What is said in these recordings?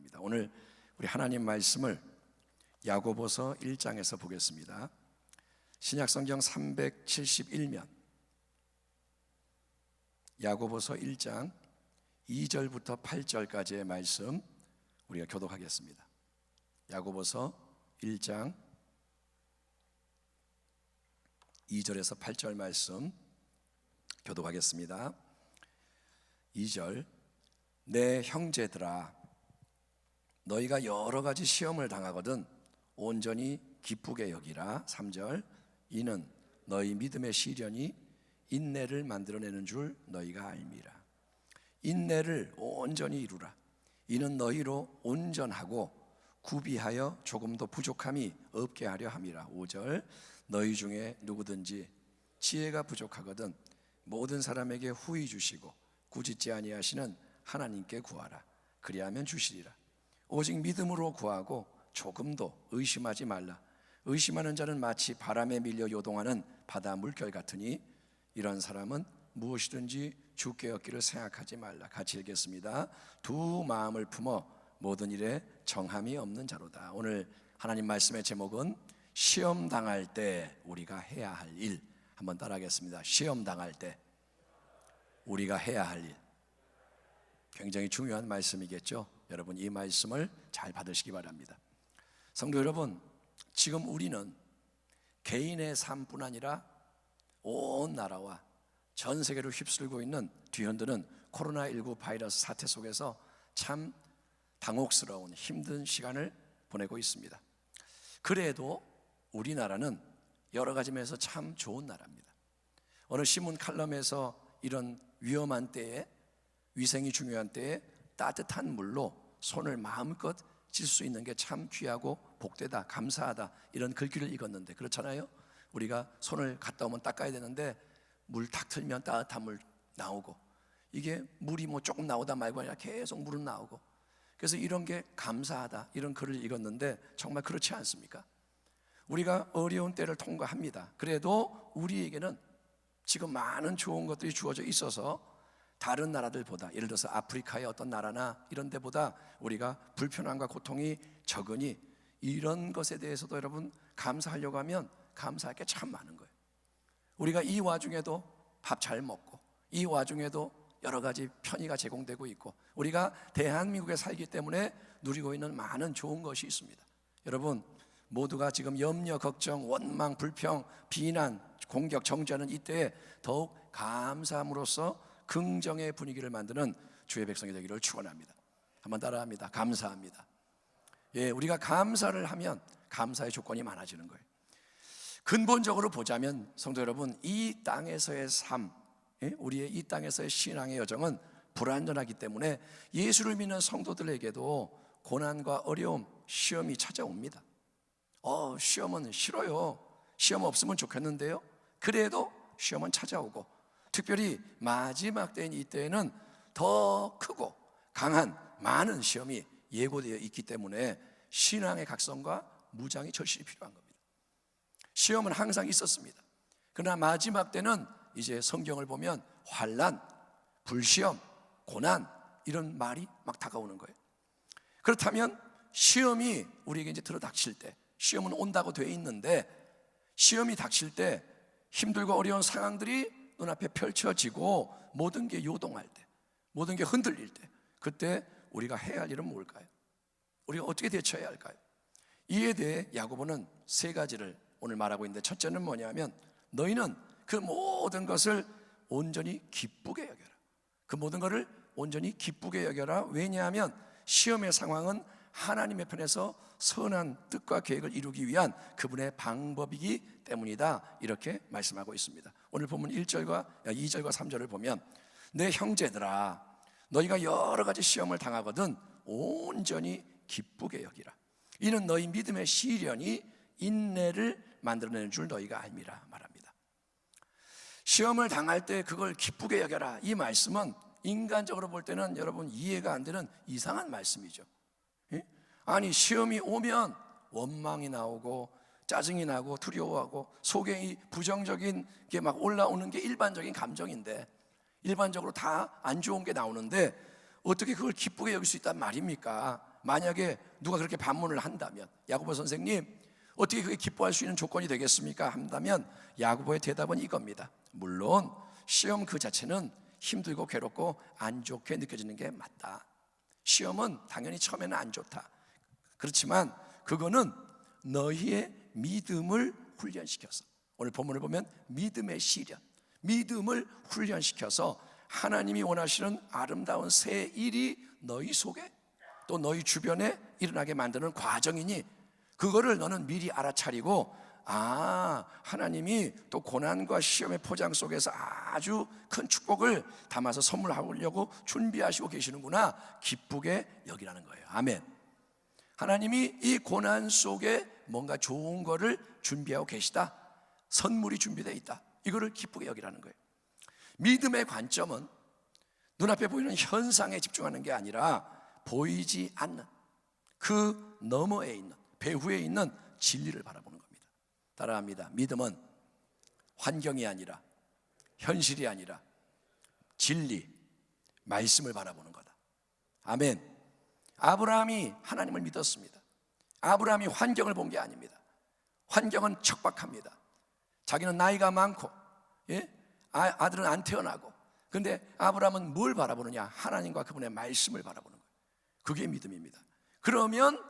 바랍니다. 오늘 우리 하나님 말씀을 야고보서 1장에서 보겠습니다. 신약성경 371면 야고보서 1장 2절부터 8절까지의 말씀 우리가 교독하겠습니다. 야고보서 1장 2절에서 8절 말씀 교독하겠습니다. 2절, 내 형제들아, 너희가 여러 가지 시험을 당하거든 온전히 기쁘게 여기라. 3절, 이는 너희 믿음의 시련이 인내를 만들어내는 줄 너희가 알미라. 인내를 온전히 이루라. 이는 너희로 온전하고 구비하여 조금도 부족함이 없게 하려 함이라. 5절, 너희 중에 누구든지 지혜가 부족하거든 모든 사람에게 후히 주시고 꾸짖지 아니하시는 하나님께 구하라. 그리하면 주시리라. 오직 믿음으로 구하고 조금도 의심하지 말라. 의심하는 자는 마치 바람에 밀려 요동하는 바다 물결 같으니 이런 사람은 무엇이든지 주께 얻기를 생각하지 말라. 같이 읽겠습니다. 두 마음을 품어 모든 일에 정함이 없는 자로다. 오늘 하나님 말씀의 제목은 시험 당할 때 우리가 해야 할 일. 한번 따라하겠습니다. 시험 당할 때 우리가 해야 할 일. 굉장히 중요한 말씀이겠죠. 여러분, 이 말씀을 잘 받으시기 바랍니다. 성도 여러분, 지금 우리는 개인의 삶뿐 아니라 온 나라와 전 세계를 휩쓸고 있는 뒤흔드는 코로나19 바이러스 사태 속에서 참 당혹스러운 힘든 시간을 보내고 있습니다. 그래도 우리나라는 여러 가지 면에서 참 좋은 나라입니다. 어느 신문 칼럼에서 이런 위험한 때에, 위생이 중요한 때에 따뜻한 물로 손을 마음껏 씻을 수 있는 게 참 귀하고 복되다, 감사하다, 이런 글귀를 읽었는데, 그렇잖아요. 우리가 손을 갔다 오면 닦아야 되는데 물 탁 틀면 따뜻한 물 나오고, 이게 물이 뭐 조금 나오다 말고 아니라 계속 물은 나오고, 그래서 이런 게 감사하다, 이런 글을 읽었는데 정말 그렇지 않습니까? 우리가 어려운 때를 통과합니다. 그래도 우리에게는 지금 많은 좋은 것들이 주어져 있어서 다른 나라들보다, 예를 들어서 아프리카의 어떤 나라나 이런 데보다 우리가 불편함과 고통이 적으니 이런 것에 대해서도 여러분 감사하려고 하면 감사할 게 참 많은 거예요. 우리가 이 와중에도 밥 잘 먹고, 이 와중에도 여러 가지 편의가 제공되고 있고, 우리가 대한민국에 살기 때문에 누리고 있는 많은 좋은 것이 있습니다. 여러분, 모두가 지금 염려, 걱정, 원망, 불평, 비난, 공격, 정죄하는 이때에 더욱 감사함으로써 긍정의 분위기를 만드는 주의 백성이 되기를 축원합니다. 한번 따라합니다. 감사합니다. 예, 우리가 감사를 하면 감사의 조건이 많아지는 거예요. 근본적으로 보자면 성도 여러분, 이 땅에서의 삶, 우리의 이 땅에서의 신앙의 여정은 불완전하기 때문에 예수를 믿는 성도들에게도 고난과 어려움, 시험이 찾아옵니다. 시험은 싫어요. 시험 없으면 좋겠는데요. 그래도 시험은 찾아오고, 특별히 마지막 때인 이때에는 더 크고 강한 많은 시험이 예고되어 있기 때문에 신앙의 각성과 무장이 절실히 필요한 겁니다. 시험은 항상 있었습니다. 그러나 마지막 때는 이제 성경을 보면 환난, 불시험, 고난, 이런 말이 막 다가오는 거예요. 그렇다면 시험이 우리에게 이제 들어닥칠 때, 시험은 온다고 되어 있는데, 시험이 닥칠 때 힘들고 어려운 상황들이 눈앞에 펼쳐지고 모든 게 요동할 때, 모든 게 흔들릴 때, 그때 우리가 해야 할 일은 뭘까요? 우리가 어떻게 대처해야 할까요? 이에 대해 야고보는 세 가지를 오늘 말하고 있는데, 첫째는 뭐냐면 너희는 그 모든 것을 온전히 기쁘게 여겨라. 그 모든 것을 온전히 기쁘게 여겨라. 왜냐하면 시험의 상황은 하나님의 편에서 선한 뜻과 계획을 이루기 위한 그분의 방법이기 때문이다, 이렇게 말씀하고 있습니다. 오늘 본문 2절과 3절을 보면, 내 형제들아, 너희가 여러 가지 시험을 당하거든 온전히 기쁘게 여기라. 이는 너희 믿음의 시련이 인내를 만들어내는 줄 너희가 알미라 말합니다. 시험을 당할 때 그걸 기쁘게 여겨라, 이 말씀은 인간적으로 볼 때는 여러분 이해가 안 되는 이상한 말씀이죠. 아니, 시험이 오면 원망이 나오고 짜증이 나고 두려워하고 속에 이 부정적인 게 막 올라오는 게 일반적인 감정인데, 일반적으로 다 안 좋은 게 나오는데 어떻게 그걸 기쁘게 여길 수 있단 말입니까? 만약에 누가 그렇게 반문을 한다면, 야고보 선생님 어떻게 그게 기뻐할 수 있는 조건이 되겠습니까? 한다면 야고보의 대답은 이겁니다. 물론 시험 그 자체는 힘들고 괴롭고 안 좋게 느껴지는 게 맞다. 시험은 당연히 처음에는 안 좋다. 그렇지만 그거는 너희의 믿음을 훈련시켜서, 오늘 본문을 보면 믿음의 시련, 믿음을 훈련시켜서 하나님이 원하시는 아름다운 새 일이 너희 속에 또 너희 주변에 일어나게 만드는 과정이니, 그거를 너는 미리 알아차리고, 하나님이 또 고난과 시험의 포장 속에서 아주 큰 축복을 담아서 선물하려고 준비하시고 계시는구나, 기쁘게 여기라는 거예요. 아멘. 하나님이 이 고난 속에 뭔가 좋은 거를 준비하고 계시다, 선물이 준비되어 있다, 이거를 기쁘게 여기라는 거예요. 믿음의 관점은 눈앞에 보이는 현상에 집중하는 게 아니라 보이지 않는 그 너머에 있는, 배후에 있는 진리를 바라보는 겁니다. 따라합니다. 믿음은 환경이 아니라, 현실이 아니라 진리, 말씀을 바라보는 거다. 아멘. 아브라함이 하나님을 믿었습니다. 아브라함이 환경을 본 게 아닙니다. 환경은 척박합니다. 자기는 나이가 많고, 아들은 안 태어나고, 근데 아브라함은 뭘 바라보느냐? 하나님과 그분의 말씀을 바라보는 거예요. 그게 믿음입니다. 그러면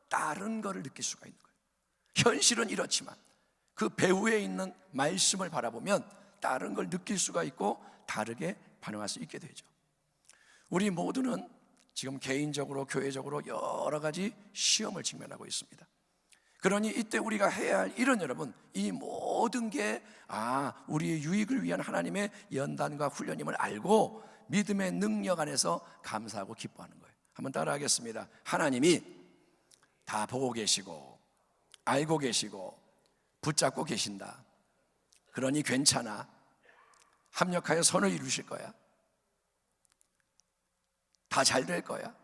다른 거를 느낄 수가 있는 거예요. 현실은 이렇지만 그 배후에 있는 말씀을 바라보면 다른 걸 느낄 수가 있고 다르게 반응할 수 있게 되죠. 우리 모두는 지금 개인적으로, 교회적으로 여러 가지 시험을 직면하고 있습니다. 그러니 이때 우리가 해야 할 일은, 여러분, 이 모든 게 우리의 유익을 위한 하나님의 연단과 훈련임을 알고 믿음의 능력 안에서 감사하고 기뻐하는 거예요. 한번 따라하겠습니다. 하나님이 다 보고 계시고 알고 계시고 붙잡고 계신다. 그러니 괜찮아. 합력하여 선을 이루실 거야. 다 잘 될 거야.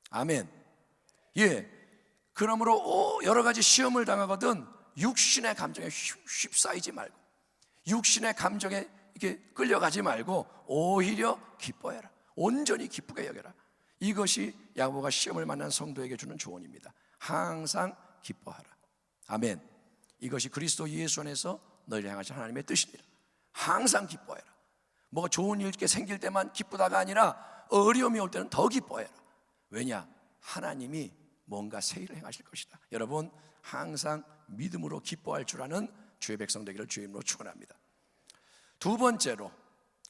아멘. 그러므로 여러 가지 시험을 당하거든 육신의 감정에 휩싸이지 말고, 육신의 감정에 이렇게 끌려가지 말고 오히려 기뻐해라. 온전히 기쁘게 여겨라. 이것이 야고보가 시험을 만난 성도에게 주는 조언입니다. 항상 기뻐하라. 아멘. 이것이 그리스도 예수 안에서 너희를 향하신 하나님의 뜻이니라. 항상 기뻐해라. 뭐가 좋은 일 생길 때만 기쁘다가 아니라 어려움이 올 때는 더 기뻐해라. 왜냐? 하나님이 뭔가 새 일을 행하실 것이다. 여러분, 항상 믿음으로 기뻐할 줄 아는 주의 백성 되기를 주의 이름으로 축원합니다. 두 번째로,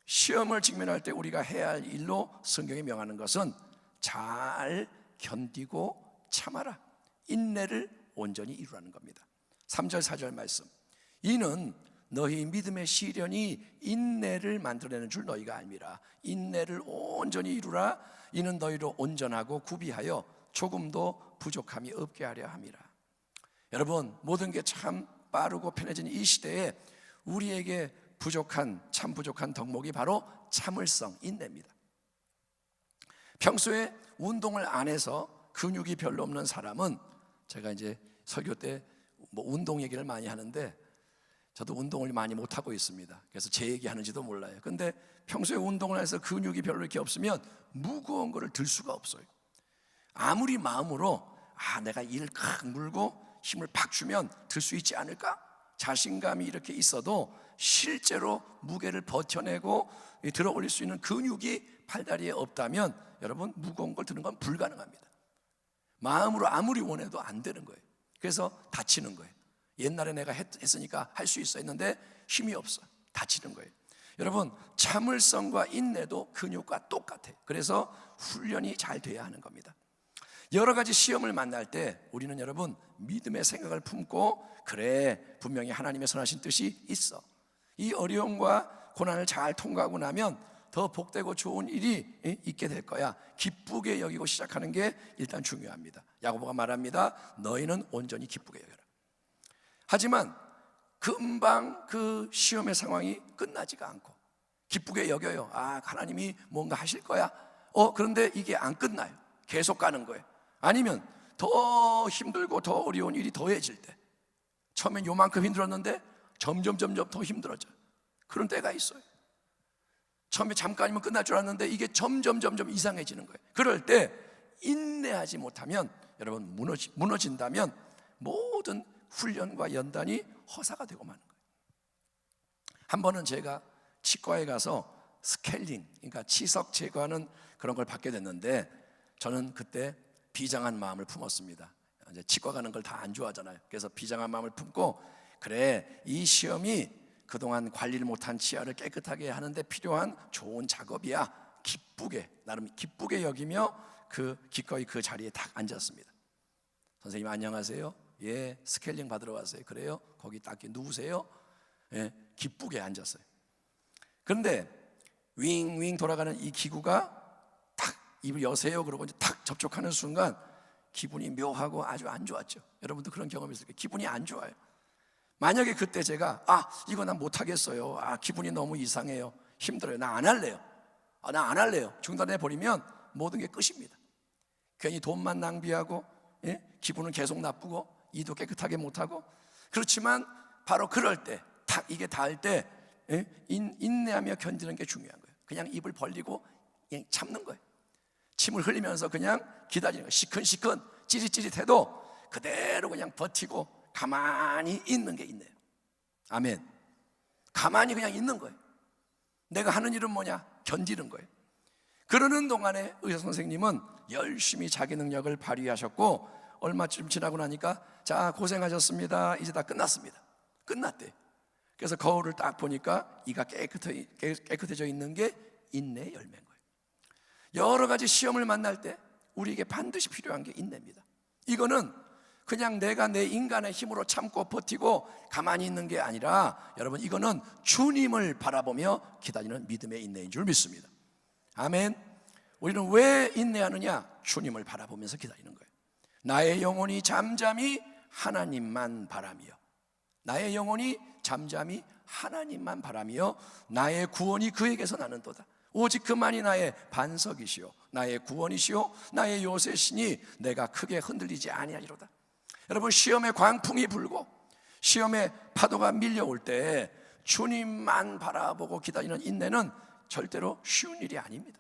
시험을 직면할 때 우리가 해야 할 일로 성경이 명하는 것은 잘 견디고 참아라. 인내를 온전히 이루라는 겁니다. 3절 4절 말씀. 이는 너희 믿음의 시련이 인내를 만들어내는 줄 너희가 알미라. 인내를 온전히 이루라. 이는 너희로 온전하고 구비하여 조금도 부족함이 없게 하려 함이라. 여러분, 모든 게 참 빠르고 편해진 이 시대에 우리에게 참 부족한 덕목이 바로 참을성, 인내입니다. 평소에 운동을 안 해서 근육이 별로 없는 사람은, 제가 이제 설교 때 운동 얘기를 많이 하는데 저도 운동을 많이 못하고 있습니다. 그래서 제 얘기 하는지도 몰라요. 근데 평소에 운동을 해서 근육이 별로 이렇게 없으면 무거운 거를 들 수가 없어요. 아무리 마음으로 내가 이를 칵 물고 힘을 팍 주면 들 수 있지 않을까? 자신감이 이렇게 있어도 실제로 무게를 버텨내고 들어 올릴 수 있는 근육이 팔다리에 없다면 여러분, 무거운 걸 드는 건 불가능합니다. 마음으로 아무리 원해도 안 되는 거예요. 그래서 다치는 거예요. 옛날에 내가 했으니까 할 수 있어 했는데 힘이 없어, 다치는 거예요. 여러분, 참을성과 인내도 근육과 똑같아요. 그래서 훈련이 잘 돼야 하는 겁니다. 여러 가지 시험을 만날 때 우리는, 여러분, 믿음의 생각을 품고, 그래, 분명히 하나님의 선하신 뜻이 있어. 이 어려움과 고난을 잘 통과하고 나면 더 복되고 좋은 일이 있게 될 거야. 기쁘게 여기고 시작하는 게 일단 중요합니다. 야고보가 말합니다. 너희는 온전히 기쁘게 여겨라. 하지만 금방 그 시험의 상황이 끝나지가 않고 기쁘게 여겨요. 하나님이 뭔가 하실 거야. 그런데 이게 안 끝나요. 계속 가는 거예요. 아니면 더 힘들고 더 어려운 일이 더해질 때, 처음엔 요만큼 힘들었는데 점점 더 힘들어져요. 그런 때가 있어요. 처음에 잠깐이면 끝날 줄 알았는데 이게 점점 이상해지는 거예요. 그럴 때 인내하지 못하면, 여러분 무너진다면 모든 훈련과 연단이 허사가 되고 마는 거예요. 한 번은 제가 치과에 가서 스케일링, 그러니까 치석 제거하는 그런 걸 받게 됐는데, 저는 그때 비장한 마음을 품었습니다. 이제 치과 가는 걸 다 안 좋아하잖아요. 그래서 비장한 마음을 품고, 그래, 이 시험이 그동안 관리를 못한 치아를 깨끗하게 하는데 필요한 좋은 작업이야, 기쁘게, 나름 기쁘게 여기며 그 기꺼이 그 자리에 딱 앉았습니다. 선생님 안녕하세요. 예, 스케일링 받으러 왔어요. 그래요? 거기 딱 누우세요. 예, 기쁘게 앉았어요. 그런데 윙윙 돌아가는 이 기구가 탁 입을 여세요 그러고 이제 탁 접촉하는 순간 기분이 묘하고 아주 안 좋았죠. 여러분도 그런 경험이 있을 거예요. 기분이 안 좋아요. 만약에 그때 제가 이거 난 못하겠어요, 기분이 너무 이상해요, 힘들어요, 나 안 할래요, 나 안 할래요, 중단해 버리면 모든 게 끝입니다. 괜히 돈만 낭비하고, 예? 기분은 계속 나쁘고 이도 깨끗하게 못하고. 그렇지만 바로 그럴 때, 탁 이게 닿을 때, 예? 인내하며 견디는 게 중요한 거예요. 그냥 입을 벌리고 그냥 참는 거예요. 침을 흘리면서 그냥 기다리는 거예요. 시큰시큰 찌릿찌릿해도 그대로 그냥 버티고 가만히 있는 게 인내예요. 아멘. 가만히 그냥 있는 거예요. 내가 하는 일은 뭐냐? 견디는 거예요. 그러는 동안에 의사 선생님은 열심히 자기 능력을 발휘하셨고, 얼마쯤 지나고 나니까 자, 고생하셨습니다, 이제 다 끝났습니다. 끝났대요. 그래서 거울을 딱 보니까 이가 깨끗해져 있는 게 인내의 열매인 거예요. 여러 가지 시험을 만날 때 우리에게 반드시 필요한 게 인내입니다. 이거는 그냥 내가 내 인간의 힘으로 참고 버티고 가만히 있는 게 아니라, 여러분, 이거는 주님을 바라보며 기다리는 믿음의 인내인 줄 믿습니다. 아멘. 우리는 왜 인내하느냐? 주님을 바라보면서 기다리는 거예요. 나의 영혼이 잠잠히 하나님만 바라며, 나의 영혼이 잠잠히 하나님만 바라며 나의 구원이 그에게서 나는도다. 오직 그만이 나의 반석이시오, 나의 구원이시오, 나의 요새시니 내가 크게 흔들리지 아니하리로다. 여러분, 시험의 광풍이 불고 시험의 파도가 밀려올 때 주님만 바라보고 기다리는 인내는 절대로 쉬운 일이 아닙니다.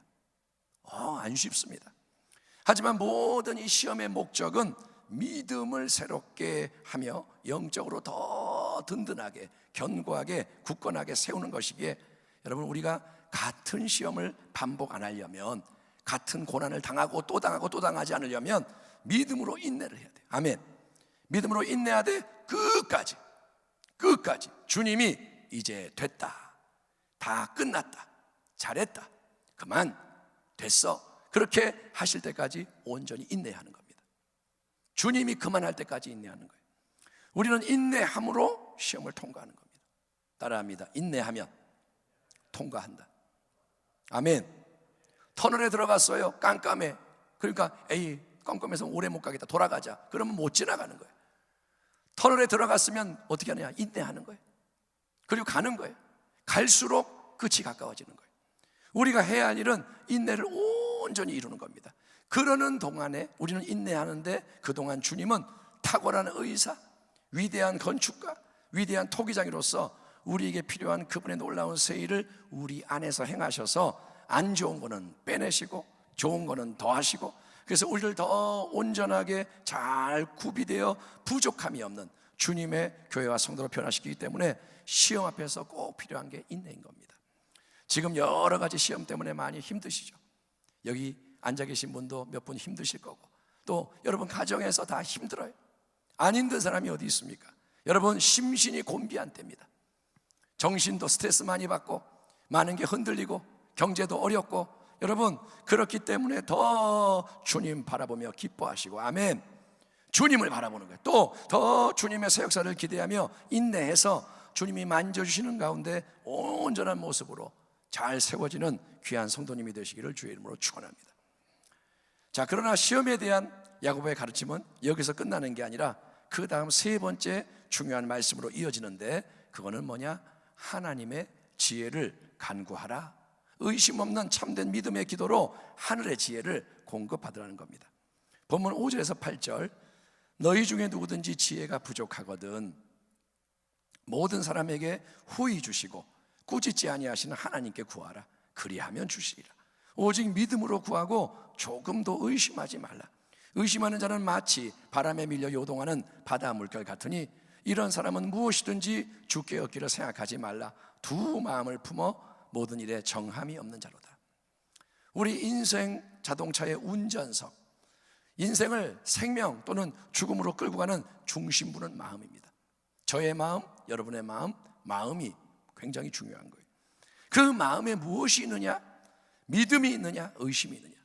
안 쉽습니다. 하지만 모든 이 시험의 목적은 믿음을 새롭게 하며 영적으로 더 든든하게, 견고하게, 굳건하게 세우는 것이기에, 여러분, 우리가 같은 시험을 반복 안 하려면, 같은 고난을 당하고 또 당하고 또 당하지 않으려면 믿음으로 인내를 해야 돼요. 아멘. 믿음으로 인내하되 끝까지 주님이 이제 됐다, 다 끝났다, 잘했다, 그만, 됐어, 그렇게 하실 때까지 온전히 인내하는 겁니다. 주님이 그만할 때까지 인내하는 거예요. 우리는 인내함으로 시험을 통과하는 겁니다. 따라합니다. 인내하면 통과한다. 아멘. 터널에 들어갔어요. 깜깜해. 그러니까 깜깜해서 오래 못 가겠다, 돌아가자. 그러면 못 지나가는 거예요. 터널에 들어갔으면 어떻게 하느냐? 인내하는 거예요. 그리고 가는 거예요. 갈수록 끝이 가까워지는 거예요. 우리가 해야 할 일은 인내를 온전히 이루는 겁니다. 그러는 동안에 우리는 인내하는데, 그동안 주님은 탁월한 의사, 위대한 건축가, 위대한 토기장이로서 우리에게 필요한 그분의 놀라운 세일을 우리 안에서 행하셔서 안 좋은 거는 빼내시고 좋은 거는 더하시고, 그래서 우리를 더 온전하게 잘 구비되어 부족함이 없는 주님의 교회와 성도로 변화시키기 때문에 시험 앞에서 꼭 필요한 게 인내인 겁니다. 지금 여러 가지 시험 때문에 많이 힘드시죠. 여기 앉아 계신 분도 몇 분 힘드실 거고, 또 여러분 가정에서 다 힘들어요. 안 힘든 사람이 어디 있습니까? 여러분, 심신이 곤비한 때입니다. 정신도 스트레스 많이 받고 많은 게 흔들리고 경제도 어렵고, 여러분, 그렇기 때문에 더 주님 바라보며 기뻐하시고, 아멘, 주님을 바라보는 거예요. 또 더 주님의 새 역사를 기대하며 인내해서 주님이 만져주시는 가운데 온전한 모습으로 잘 세워지는 귀한 성도님이 되시기를 주의 이름으로 축원합니다. 자, 그러나 시험에 대한 야고보의 가르침은 여기서 끝나는 게 아니라 그 다음 세 번째 중요한 말씀으로 이어지는데, 그거는 뭐냐? 하나님의 지혜를 간구하라. 의심 없는 참된 믿음의 기도로 하늘의 지혜를 공급받으라는 겁니다. 본문 5절에서 8절, 너희 중에 누구든지 지혜가 부족하거든 모든 사람에게 후히 주시고 꾸짖지 아니하시는 하나님께 구하라. 그리하면 주시리라. 오직 믿음으로 구하고 조금도 의심하지 말라. 의심하는 자는 마치 바람에 밀려 요동하는 바다 물결 같으니 이런 사람은 무엇이든지 주께 얻기를 생각하지 말라. 두 마음을 품어 모든 일에 정함이 없는 자로다. 우리 인생 자동차의 운전석, 인생을 생명 또는 죽음으로 끌고 가는 중심부는 마음입니다. 저의 마음, 여러분의 마음, 마음이 굉장히 중요한 거예요. 그 마음에 무엇이 있느냐? 믿음이 있느냐? 의심이 있느냐?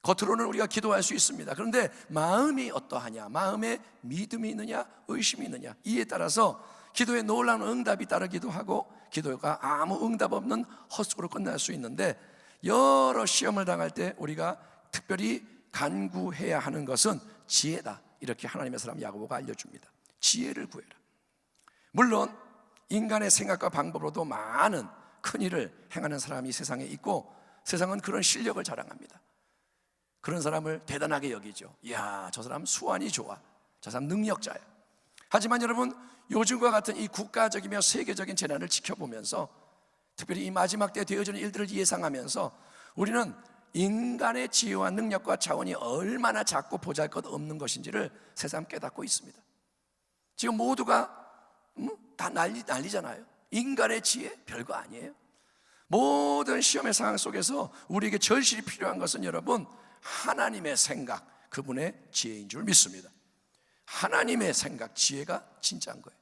겉으로는 우리가 기도할 수 있습니다. 그런데 마음이 어떠하냐? 마음에 믿음이 있느냐? 의심이 있느냐? 이에 따라서 기도에 놀라운 응답이 따르기도 하고 기도가 아무 응답 없는 헛수고로 끝날 수 있는데, 여러 시험을 당할 때 우리가 특별히 간구해야 하는 것은 지혜다. 이렇게 하나님의 사람 야고보가 알려줍니다. 지혜를 구해라. 물론 인간의 생각과 방법으로도 많은 큰 일을 행하는 사람이 세상에 있고, 세상은 그런 실력을 자랑합니다. 그런 사람을 대단하게 여기죠. 이야, 저 사람 수완이 좋아, 저 사람 능력자야. 하지만 여러분, 요즘과 같은 이 국가적이며 세계적인 재난을 지켜보면서, 특별히 이 마지막 때 되어지는 일들을 예상하면서 우리는 인간의 지혜와 능력과 자원이 얼마나 작고 보잘것없는 것인지를 새삼 깨닫고 있습니다. 지금 모두가 다 난리잖아요. 인간의 지혜 별거 아니에요. 모든 시험의 상황 속에서 우리에게 절실히 필요한 것은 여러분, 하나님의 생각, 그분의 지혜인 줄 믿습니다. 하나님의 생각, 지혜가 진짜인 거예요.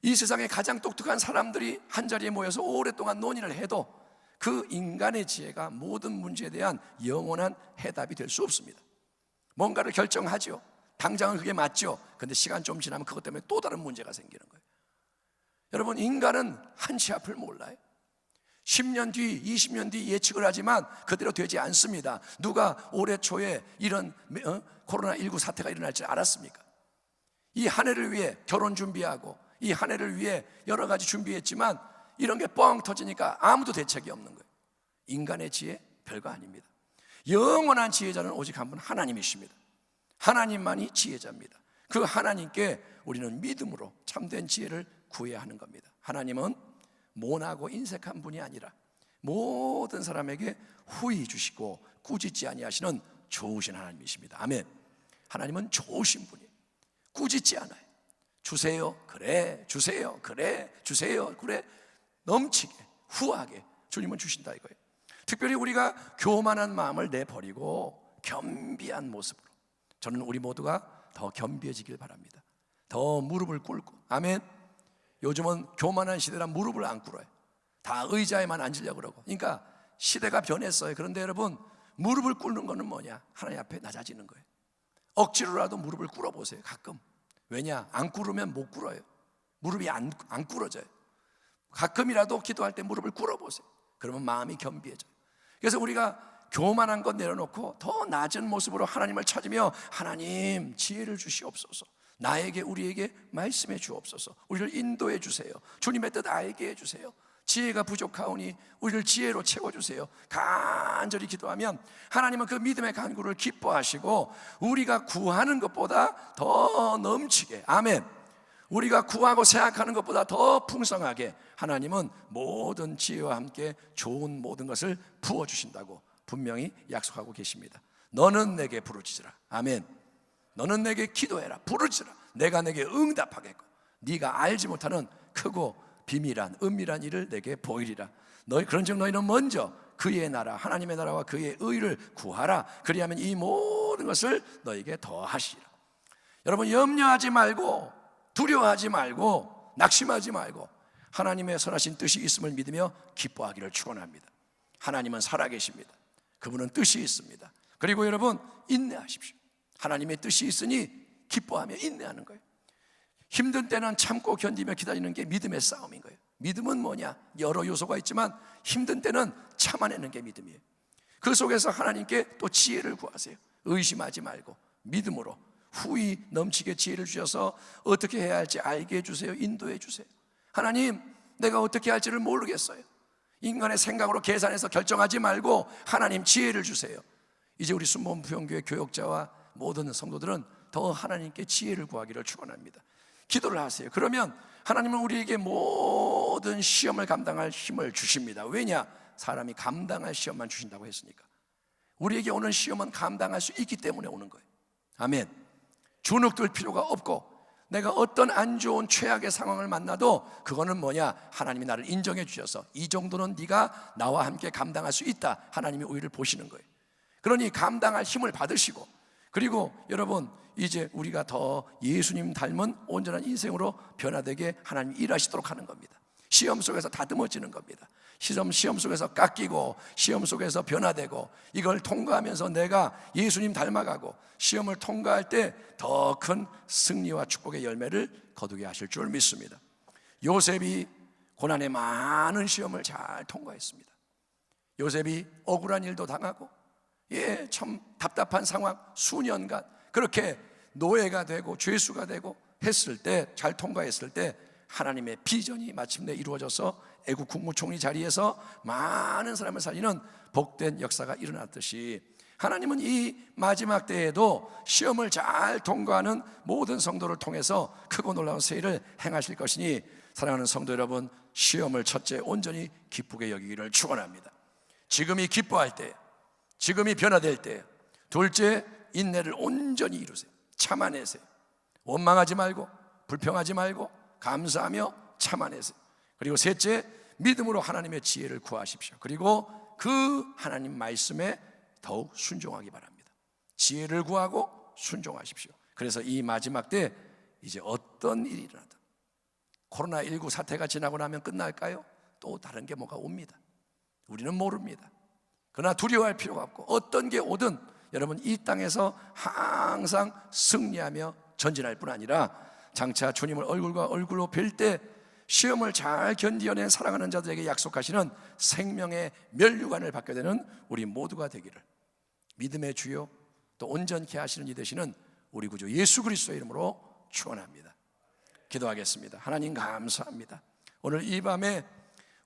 이 세상에 가장 똑똑한 사람들이 한자리에 모여서 오랫동안 논의를 해도 그 인간의 지혜가 모든 문제에 대한 영원한 해답이 될 수 없습니다. 뭔가를 결정하죠. 당장은 그게 맞죠. 근데 시간 좀 지나면 그것 때문에 또 다른 문제가 생기는 거예요. 여러분, 인간은 한치 앞을 몰라요. 10년 뒤, 20년 뒤 예측을 하지만 그대로 되지 않습니다. 누가 올해 초에 이런 코로나19 사태가 일어날지 알았습니까? 이 한 해를 위해 결혼 준비하고 이 한 해를 위해 여러 가지 준비했지만 이런 게 뻥 터지니까 아무도 대책이 없는 거예요. 인간의 지혜 별거 아닙니다. 영원한 지혜자는 오직 한 분, 하나님이십니다. 하나님만이 지혜자입니다. 그 하나님께 우리는 믿음으로 참된 지혜를 구해야 하는 겁니다. 하나님은 모나고 인색한 분이 아니라 모든 사람에게 후히 주시고 꾸짖지 아니하시는 좋으신 하나님이십니다. 아멘. 하나님은 좋으신 분이에요. 꾸짖지 않아요. 주세요, 그래, 주세요, 그래, 주세요, 그래, 넘치게 후하게 주님은 주신다 이거예요. 특별히 우리가 교만한 마음을 내버리고 겸비한 모습으로, 저는 우리 모두가 더 겸비해지길 바랍니다. 더 무릎을 꿇고, 아멘. 요즘은 교만한 시대라 무릎을 안 꿇어요. 다 의자에만 앉으려고 그러고. 그러니까 시대가 변했어요. 그런데 여러분, 무릎을 꿇는 거는 뭐냐? 하나님 앞에 낮아지는 거예요. 억지로라도 무릎을 꿇어보세요. 가끔. 왜냐? 안 꿇으면 못 꿇어요. 무릎이 안 꿇어져요. 가끔이라도 기도할 때 무릎을 꿇어보세요. 그러면 마음이 겸비해져요. 그래서 우리가 교만한 것 내려놓고 더 낮은 모습으로 하나님을 찾으며, 하나님 지혜를 주시옵소서, 나에게 우리에게 말씀해 주옵소서, 우리를 인도해 주세요, 주님의 뜻 알게 해주세요, 지혜가 부족하오니 우리를 지혜로 채워주세요, 간절히 기도하면 하나님은 그 믿음의 간구를 기뻐하시고 우리가 구하는 것보다 더 넘치게, 아멘, 우리가 구하고 생각하는 것보다 더 풍성하게 하나님은 모든 지혜와 함께 좋은 모든 것을 부어주신다고 분명히 약속하고 계십니다. 너는 내게 부르짖으라, 아멘. 너는 내게 기도해라, 부르짖으라, 내가 내게 응답하겠고 네가 알지 못하는 크고 비밀한 은밀한 일을 내게 보이리라. 그런즉 너희는 먼저 그의 나라, 하나님의 나라와 그의 의를 구하라. 그리하면 이 모든 것을 너에게 더하시리라. 여러분, 염려하지 말고 두려워하지 말고 낙심하지 말고 하나님의 선하신 뜻이 있음을 믿으며 기뻐하기를 축원합니다. 하나님은 살아계십니다. 그분은 뜻이 있습니다. 그리고 여러분, 인내하십시오. 하나님의 뜻이 있으니 기뻐하며 인내하는 거예요. 힘든 때는 참고 견디며 기다리는 게 믿음의 싸움인 거예요. 믿음은 뭐냐? 여러 요소가 있지만 힘든 때는 참아내는 게 믿음이에요. 그 속에서 하나님께 또 지혜를 구하세요. 의심하지 말고 믿음으로 후히 넘치게 지혜를 주셔서 어떻게 해야 할지 알게 해주세요. 인도해 주세요. 하나님, 내가 어떻게 할지를 모르겠어요. 인간의 생각으로 계산해서 결정하지 말고 하나님 지혜를 주세요. 이제 우리 순복음 부흥교회 교역자와 모든 성도들은 더 하나님께 지혜를 구하기를 축원합니다. 기도를 하세요. 그러면 하나님은 우리에게 모든 시험을 감당할 힘을 주십니다. 왜냐? 사람이 감당할 시험만 주신다고 했으니까. 우리에게 오는 시험은 감당할 수 있기 때문에 오는 거예요. 아멘. 주눅들 필요가 없고, 내가 어떤 안 좋은 최악의 상황을 만나도 그거는 뭐냐, 하나님이 나를 인정해 주셔서 이 정도는 네가 나와 함께 감당할 수 있다, 하나님이 우리를 보시는 거예요. 그러니 감당할 힘을 받으시고, 그리고 여러분 이제 우리가 더 예수님 닮은 온전한 인생으로 변화되게 하나님이 일하시도록 하는 겁니다. 시험 속에서 다듬어지는 겁니다. 시험 속에서 깎이고, 시험 속에서 변화되고, 이걸 통과하면서 내가 예수님 닮아가고, 시험을 통과할 때 더 큰 승리와 축복의 열매를 거두게 하실 줄 믿습니다. 요셉이 고난의 많은 시험을 잘 통과했습니다. 요셉이 억울한 일도 당하고, 참 답답한 상황 수년간 그렇게 노예가 되고 죄수가 되고 했을 때, 잘 통과했을 때 하나님의 비전이 마침내 이루어져서 애국 국무총리 자리에서 많은 사람을 살리는 복된 역사가 일어났듯이, 하나님은 이 마지막 때에도 시험을 잘 통과하는 모든 성도를 통해서 크고 놀라운 세일을 행하실 것이니, 사랑하는 성도 여러분, 시험을 첫째 온전히 기쁘게 여기기를 축원합니다. 지금이 기뻐할 때, 지금이 변화될 때, 둘째 인내를 온전히 이루세요. 참아내세요. 원망하지 말고, 불평하지 말고, 감사하며 참아내세요. 그리고 셋째, 믿음으로 하나님의 지혜를 구하십시오. 그리고 그 하나님 말씀에 더욱 순종하기 바랍니다. 지혜를 구하고 순종하십시오. 그래서 이 마지막 때 이제 어떤 일이 일어나든, 코로나19 사태가 지나고 나면 끝날까요? 또 다른 게 뭐가 옵니다. 우리는 모릅니다. 그러나 두려워할 필요가 없고, 어떤 게 오든 여러분 이 땅에서 항상 승리하며 전진할 뿐 아니라, 장차 주님을 얼굴과 얼굴로 뵐 때 시험을 잘 견디어낸 사랑하는 자들에게 약속하시는 생명의 면류관을 받게 되는 우리 모두가 되기를 믿음의 주요 또 온전케 하시는 이 되시는 우리 구주 예수 그리스도의 이름으로 축원합니다. 기도하겠습니다. 하나님 감사합니다. 오늘 이 밤에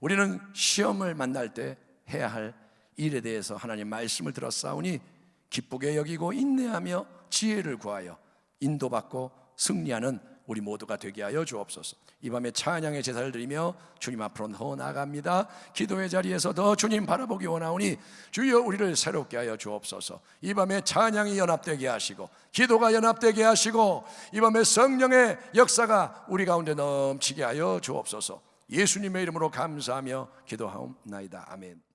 우리는 시험을 만날 때 해야 할 일에 대해서 하나님 말씀을 들었사오니 기쁘게 여기고 인내하며 지혜를 구하여 인도받고 승리하는 우리 모두가 되게 하여 주옵소서. 이 밤에 찬양의 제사를 드리며 주님 앞으로 더 나아갑니다. 기도의 자리에서 더 주님 바라보기 원하오니 주여 우리를 새롭게 하여 주옵소서. 이 밤에 찬양이 연합되게 하시고, 기도가 연합되게 하시고, 이 밤에 성령의 역사가 우리 가운데 넘치게 하여 주옵소서. 예수님의 이름으로 감사하며 기도하옵나이다. 아멘.